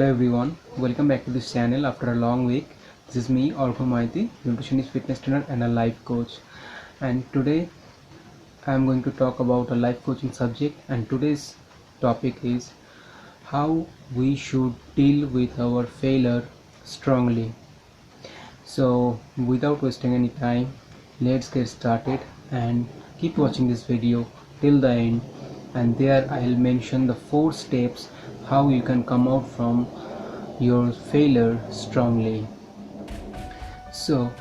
Hello everyone, welcome back to this channel after a long week. This is me, Orko Maiti, nutritionist, fitness trainer and a life coach. And today I am going to talk about a life coaching subject, and today's topic is how we should deal with our failure strongly. So without wasting any time, let's get started and keep watching this video till the end, and there I'll mention the 4 steps how you can come out from your failure strongly. So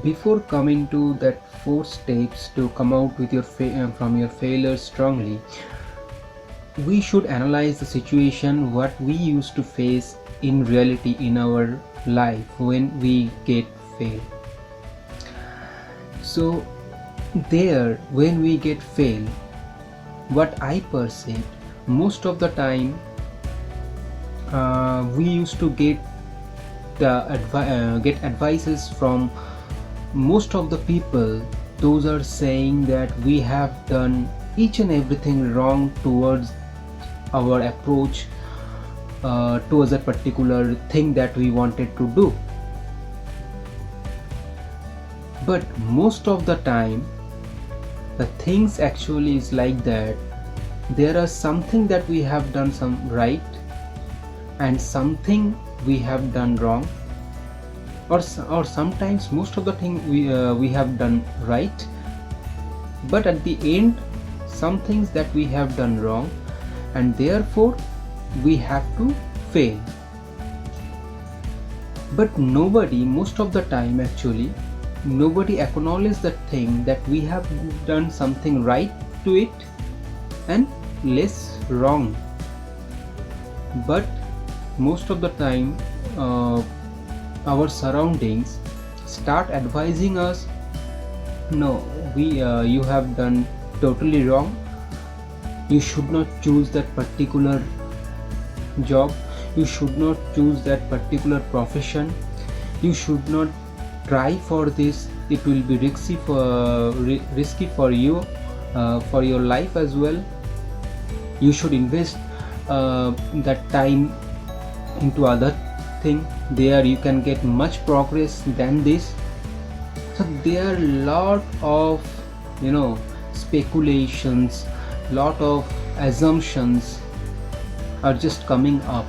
before coming to that 4 steps to come out with your from your failure strongly, we should analyze the situation what we used to face in reality in our life when we get fail. So there, when we get fail, what I perceive, most of the time we used to get get advices from most of the people. Those are saying that we have done each and everything wrong towards our approach towards a particular thing that we wanted to do. But most of the time the things actually is like that. There are something that we have done some right and something we have done wrong, or sometimes most of the thing we have done right, but at the end some things that we have done wrong, and therefore we have to fail. But nobody, most of the time actually, nobody acknowledges the thing that we have done something right to it and less wrong. But most of the time our surroundings start advising us, no, you have done totally wrong, you should not choose that particular job, you should not choose that particular profession, you should not try for this, it will be risky for you, for your life as well. You should invest that time into other thing, there you can get much progress than this. So there are lot of speculations, lot of assumptions are just coming up.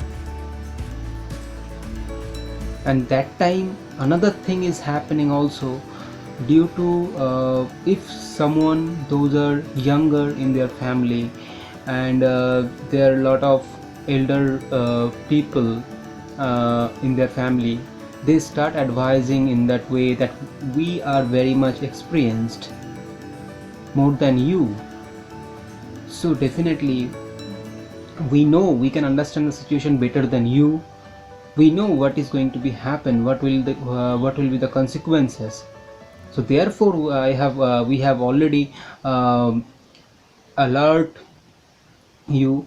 And that time another thing is happening also, due to if someone, those are younger in their family, and there are a lot of elder people in their family, they start advising in that way that we are very much experienced more than you, so definitely we know, we can understand the situation better than you, we know what is going to be happen, what will be the consequences. So therefore we have already alert you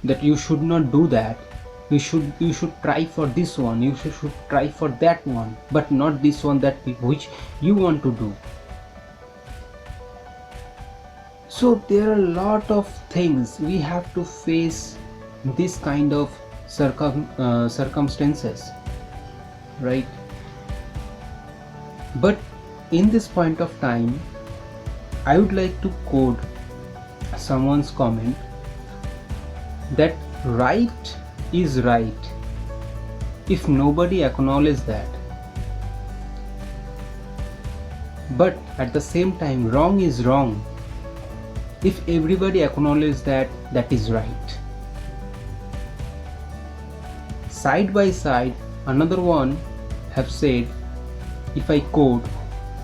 that you should not do that, you should try for this one, you should try for that one, but not this one that which you want to do. So there are a lot of things we have to face, this kind of circumstances, right? But in this point of time I would like to quote someone's comment that right is right if nobody acknowledges that, but at the same time wrong is wrong if everybody acknowledges that that is right. Side by side another one have said, if I quote,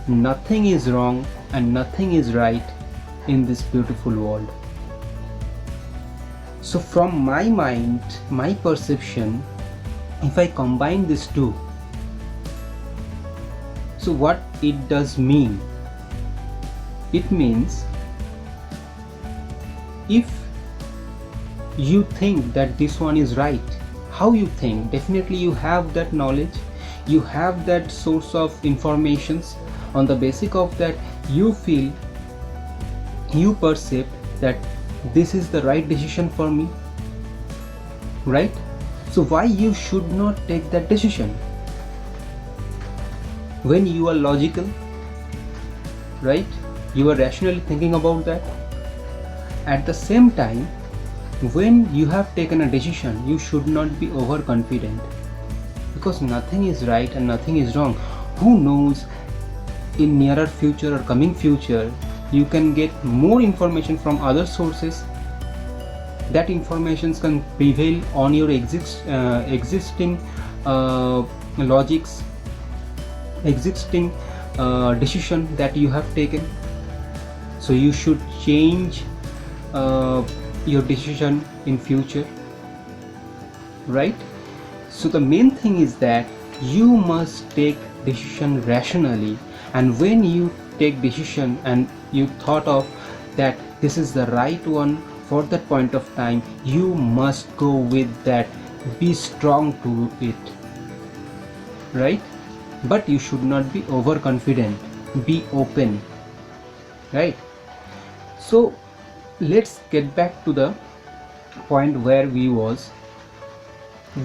nothing is wrong and nothing is right in this beautiful world. So from my mind, my perception, if I combine these two, so what it does mean? It means if you think that this one is right, how you think, definitely you have that knowledge, you have that source of informations, on the basis of that you feel, you perceive that this is the right decision for me, right? So why you should not take that decision when you are logical, right? You are rationally thinking about that. At the same time, when you have taken a decision, you should not be overconfident, because nothing is right and nothing is wrong. Who knows, in nearer future or coming future, you can get more information from other sources. That information can prevail on your existing logics, existing decision that you have taken. So you should change your decision in future, right? So the main thing is that you must take decision rationally, and when you take decision and you thought of that this is the right one for that point of time, you must go with that, be strong to it, right? But you should not be overconfident, be open, right? So let's get back to the point where we was.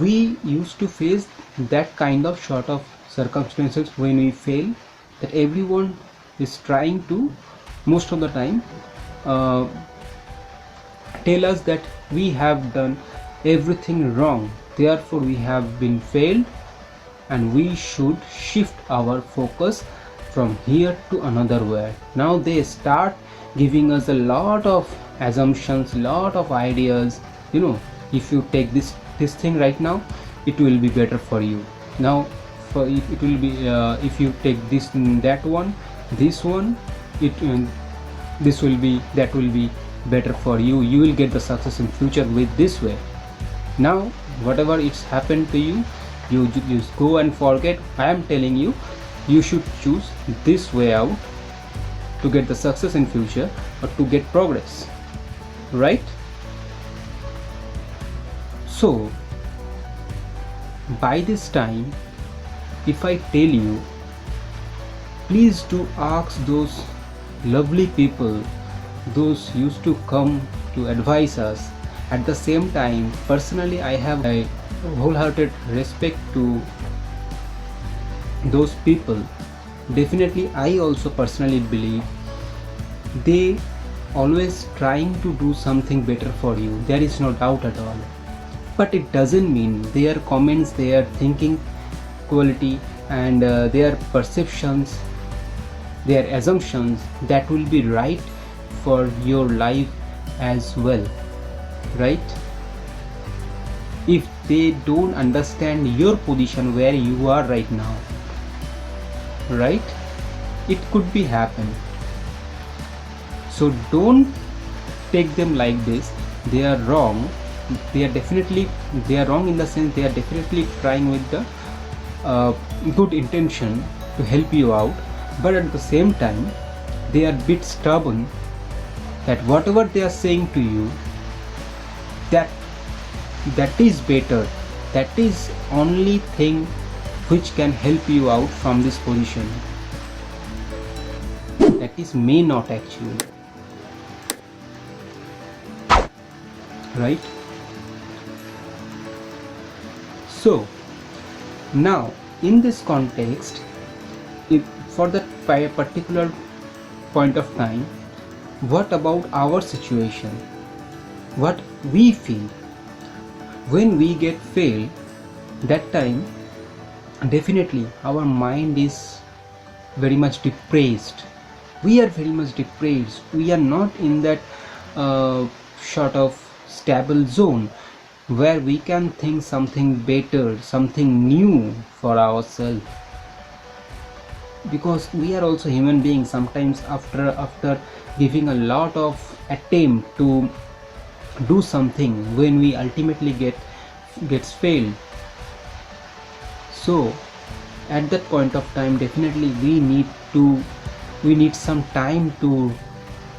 We used to face that kind of sort of circumstances when we fail, that everyone is trying to, most of the time, tell us that we have done everything wrong, therefore we have been failed, and we should shift our focus from here to another where. Now they start giving us a lot of assumptions, lot of ideas. If you take this thing right now, it will be better for you. Now for it will be if you take this this one, this will be, that will be better for you. You will get the success in future with this way. Now whatever it's happened to you, you just go and forget. I am telling you, you should choose this way out to get the success in future, or to get progress, right? So by this time, if I tell you, please do ask those lovely people, those used to come to advise us. At the same time, personally, I have a wholehearted respect to those people. Definitely, I also personally believe they always trying to do something better for you. There is no doubt at all. But it doesn't mean their comments, their thinking quality, and their perceptions, their assumptions, that will be right for your life as well, right? If they don't understand your position where you are right now, right, it could be happen. So don't take them like this. They are wrong. They are wrong in the sense they are definitely trying with the good intention to help you out, but at the same time they are a bit stubborn, that whatever they are saying to you, that is better, that is only thing which can help you out from this position. That is may not actually, right? So now in this context, if for that particular point of time, what about our situation, what we feel when we get failed? That time definitely our mind is very much depressed. We are very much depressed. We are not in that sort of stable zone where we can think something better, something new for ourselves, because we are also human beings. Sometimes after giving a lot of attempt to do something, when we ultimately gets failed, so at that point of time definitely we need some time to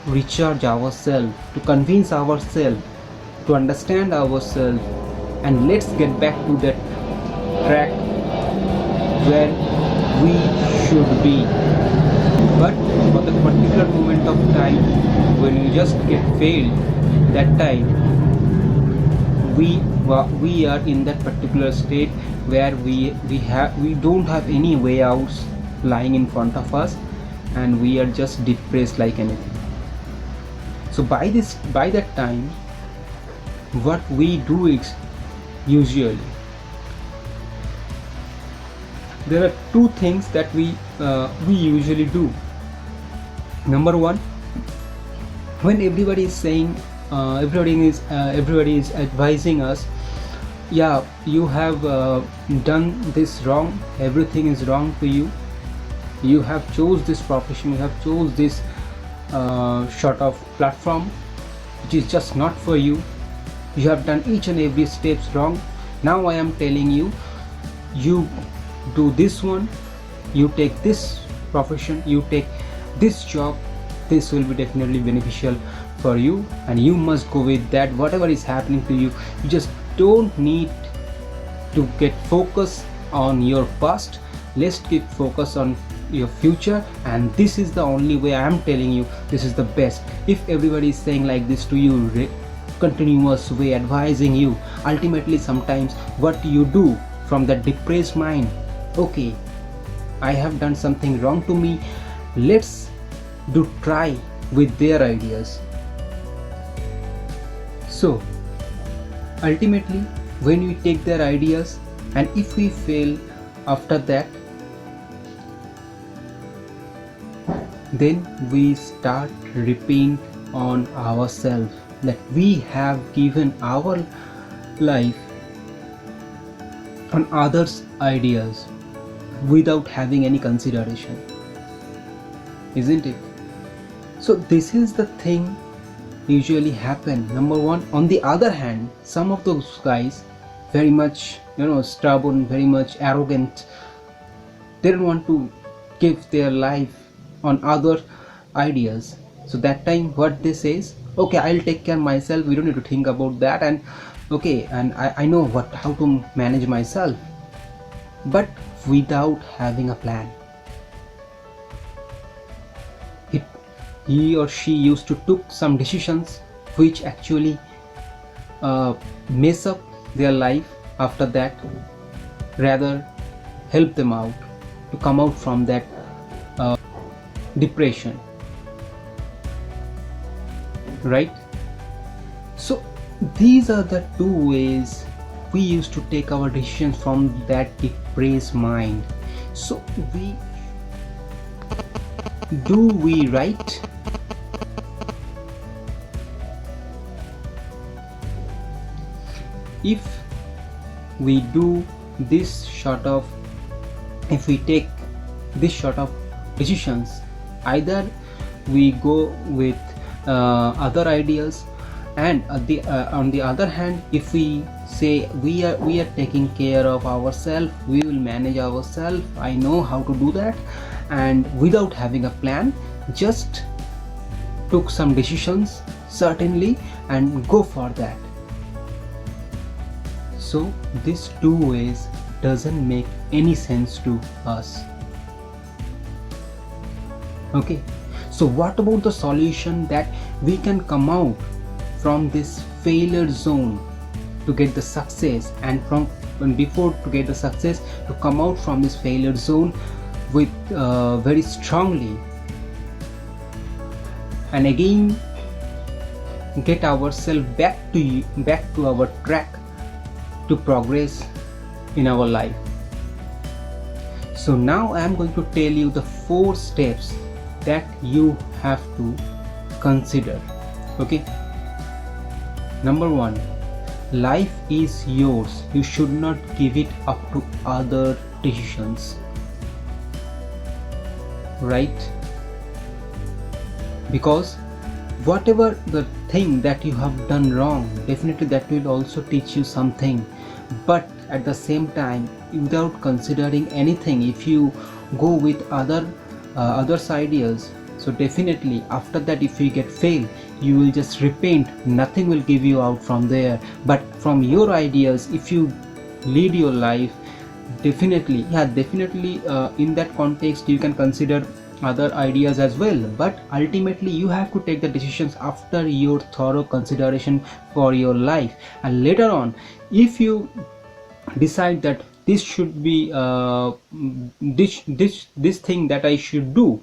recharge ourselves, to convince ourselves, to understand ourselves, and let's get back to that track where we should be. But for the particular moment of time when you just get failed, that time we are in that particular state where we don't have any way outs lying in front of us, and we are just depressed like anything. So by that time, what we do is, usually there are two things that we usually do. Number one, when everybody is saying everybody is advising us, yeah, you have done this wrong, everything is wrong for you, you have chose this profession, you have chose this sort of platform which is just not for you, you have done each and every steps wrong. Now I am telling you, you do this one, you take this profession, you take this job, this will be definitely beneficial for you, and you must go with that. Whatever is happening to you, you just don't need to get focused on your past, let's keep focus on your future, and this is the only way. I am telling you, this is the best. If everybody is saying like this to you, continuous way advising you, ultimately sometimes what you do from that depressed mind, okay, I have done something wrong to me, let's do try with their ideas. So ultimately when we take their ideas, and if we fail after that, then we start repeating on ourselves that we have given our life on others' ideas without having any consideration, isn't it? So this is the thing usually happen. Number one. On the other hand, some of those guys very much stubborn, very much arrogant, they don't want to give their life on other ideas. So that time what they say is, okay, I'll take care myself, we don't need to think about that, and okay, and I know how to manage myself, but without having a plan. He or she used to took some decisions which actually mess up their life after that, rather help them out to come out from that depression, right? So these are the two ways we used to take our decisions from that depressed mind. So do we right? If we do this sort of, if we take this sort of decisions, either we go with other ideas, and on the other hand, if we say we are taking care of ourselves, we will manage ourselves, I know how to do that, and without having a plan, just took some decisions certainly and go for that. So these two ways doesn't make any sense to us. Okay, so what about the solution that we can come out from this failure zone to get the success, and before to get the success, to come out from this failure zone with very strongly, and again get ourselves back to our track to progress in our life. So now I am going to tell you the 4 steps that you have to consider. Okay, number 1, life is yours, you should not give it up to other decisions, right? Because whatever the thing that you have done wrong, definitely that will also teach you something, but at the same time, without considering anything, if you go with others' ideas, so definitely after that, if you get failed, you will just repent, nothing will give you out from there. But from your ideas, if you lead your life, definitely in that context, you can consider other ideas as well, but ultimately you have to take the decisions after your thorough consideration for your life. And later on, if you decide that this should be this thing that I should do,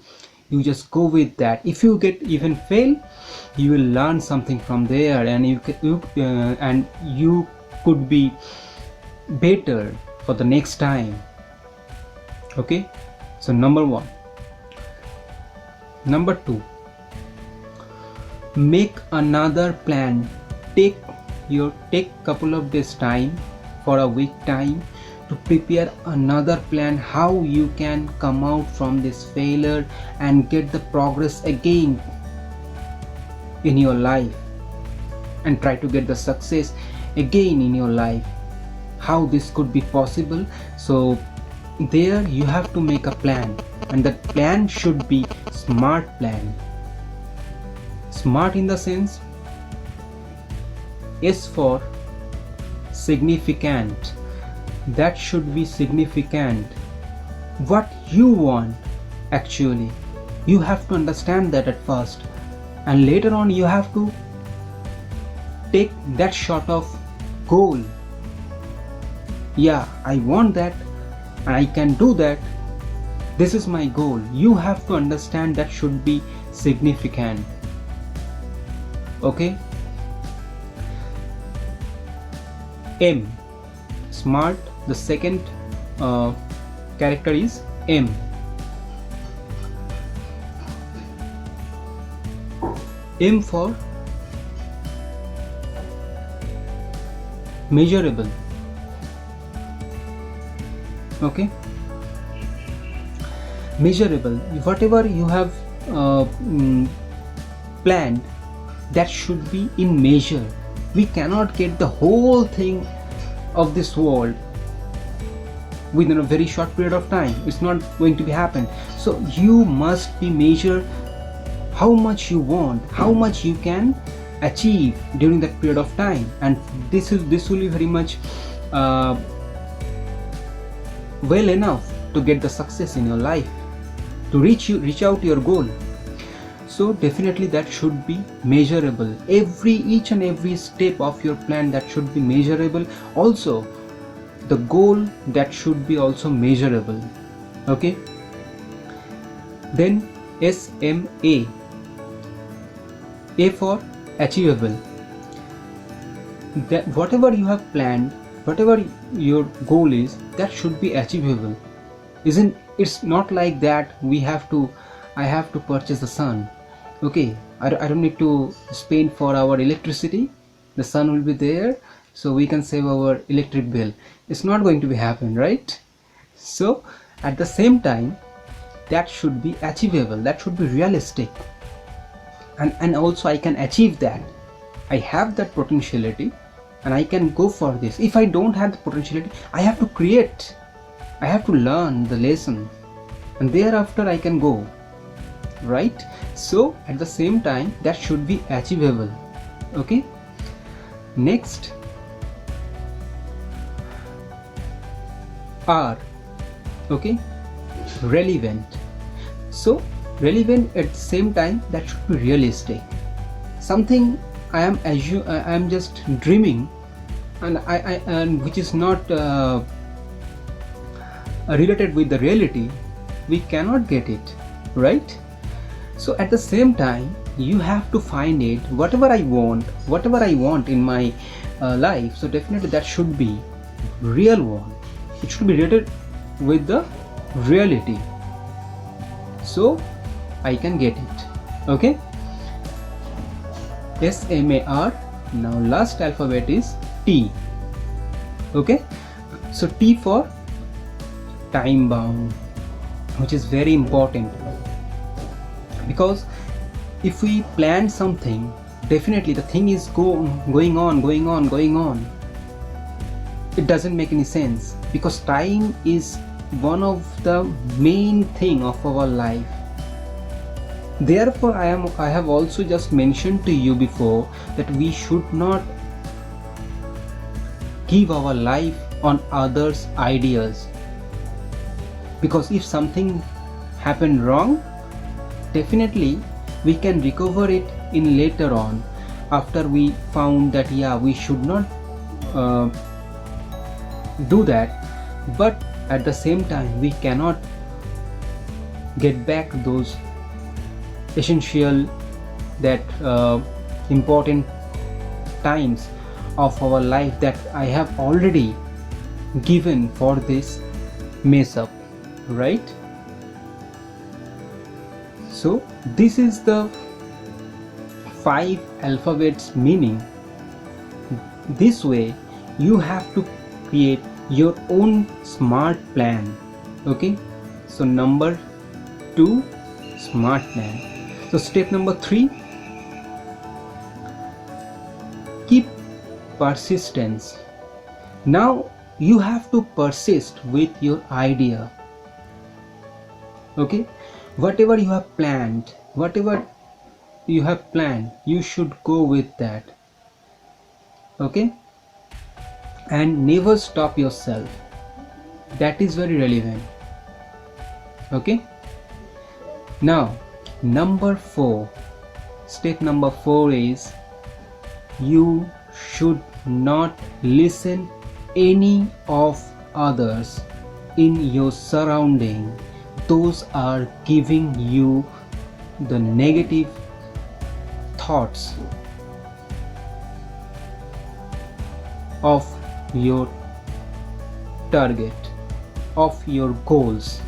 you just go with that. If you get even fail, you will learn something from there, and you could be better for the next time. Okay, so number 1. Number 2, make another plan. Take couple of days time, for a week time, to prepare another plan how you can come out from this failure and get the progress again in your life, and try to get the success again in your life. How this could be possible? So there you have to make a plan, and that plan should be smart plan. Smart in the sense, S for significant. That should be significant. What you want, actually, you have to understand that at first, and later on you have to take that sort of goal. Yeah, I want that, I can do that, this is my goal. You have to understand that should be significant. Okay. M, smart. The second character is M. M for measurable. Okay, measurable. Whatever you have planned, that should be in measure. We cannot get the whole thing of this world within a very short period of time. It's not going to be happen. So you must be measure how much you want, how much you can achieve during that period of time, and this will be very much well enough to get the success in your life, to reach out your goal. So definitely that should be measurable. Each and every step of your plan, that should be measurable. Also the goal, that should be also measurable. Okay. Then SMA. A for achievable. That whatever you have planned, whatever your goal is, that should be achievable. It's not like that I have to purchase the sun. Okay, I don't need to spend for our electricity. The sun will be there, so we can save our electric bill. It's not going to be happen, right? So at the same time, that should be achievable, that should be realistic, and also I can achieve that. I have that potentiality and I can go for this. If I don't have the potentiality, I have to create, I have to learn the lesson, and thereafter I can go, right? So at the same time, that should be achievable. Okay. Next, R. Okay, relevant. So relevant at the same time, that should be realistic. Something I am just dreaming, and which is not related with the reality, we cannot get it, right? So at the same time, you have to find it, whatever I want in my life. So definitely that should be real one. It should be related with the reality, so I can get it. Okay. SMAR. Now last alphabet is T. Okay, so T for time bound, which is very important, because if we plan something, definitely the thing is going on. It doesn't make any sense, because time is one of the main thing of our life. Therefore I have also just mentioned to you before that we should not give our life on others' ideas, because if something happened wrong, Definitely we can recover it in later on, after we found that we should not do that, but at the same time we cannot get back those essential, that important times of our life that I have already given for this mess up, right? So this is the 5 alphabets meaning. This way you have to create your own smart plan. Okay, so number 2, smart plan. So step number 3, keep persistence. Now you have to persist with your idea. Okay, whatever you have planned, you should go with that. Okay, and never stop yourself. That is very relevant. Okay, now number 4, step number 4 is you should not listen any of others in your surrounding. Those are giving you the negative thoughts of your target, of your goals.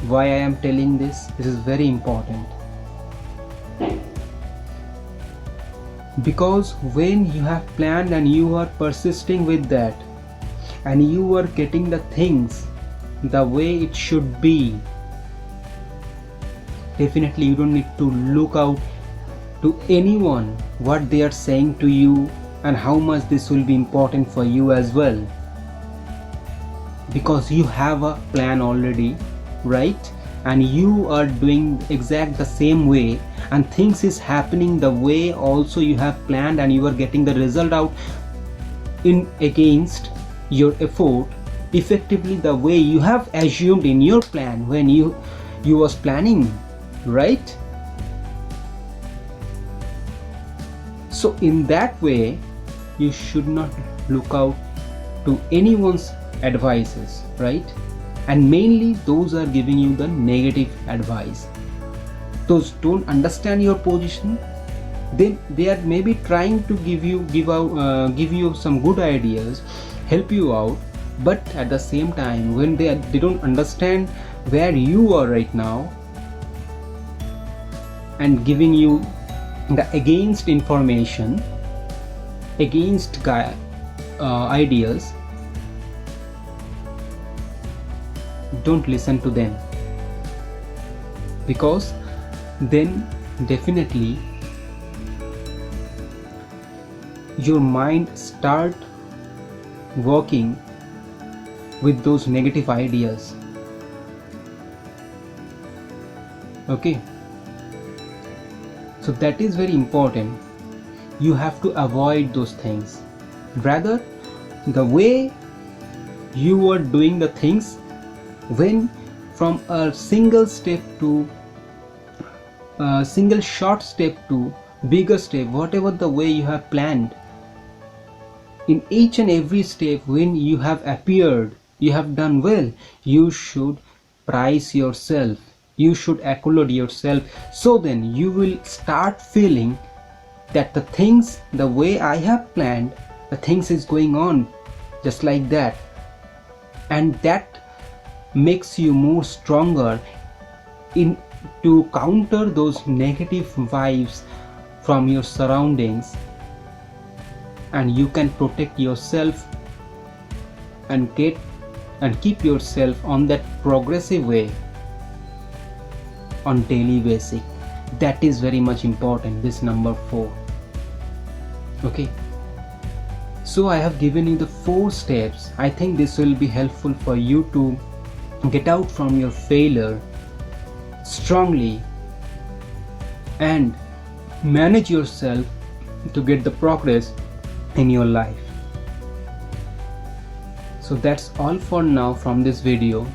Why I am telling this? This is very important. Because when you have planned and you are persisting with that, and you are getting the things the way it should be, definitely you don't need to look out to anyone what they are saying to you and how much this will be important for you as well, because you have a plan already, right? And you are doing exact the same way, and things is happening the way also you have planned, and you are getting the result out in against your effort effectively the way you have assumed in your plan when you was planning, right? So in that way you should not look out to anyone's advices, right? And mainly those are giving you the negative advice, those don't understand your position. They are maybe trying to give you some good ideas, help you out, but at the same time when they don't understand where you are right now and giving you the against information, against ideas, don't listen to them, because then definitely your mind start working with those negative ideas. Okay, so that is very important. You have to avoid those things. Rather, the way you are doing the things, when from a single step to a single short step to bigger step, whatever the way you have planned, in each and every step when you have appeared, you have done well, you should prize yourself, you should accolade yourself. So then you will start feeling that the things the way I have planned, the things is going on just like that, and that makes you more stronger in to counter those negative vibes from your surroundings, and you can protect yourself and keep yourself on that progressive way on daily basis. That is very much important, this number 4. Okay, so I have given you the 4 steps. I think this will be helpful for you to get out from your failure strongly and manage yourself to get the progress in your life. So that's all for now from this video.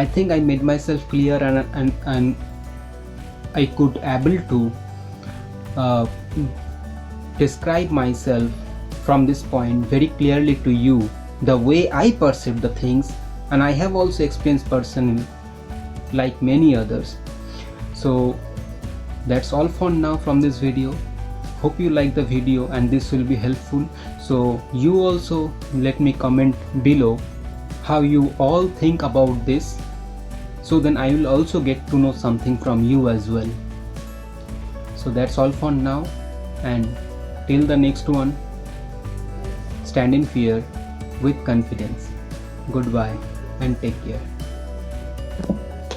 I think I made myself clear, and I could able to uh, describe myself from this point very clearly to you, the way I perceive the things, and I have also experienced personally like many others. So that's all for now from this video. Hope you like the video and this will be helpful. So you also let me comment below how you all think about this, so then I will also get to know something from you as well. So that's all for now, and till the next one, stand in fear with confidence. Goodbye and take care.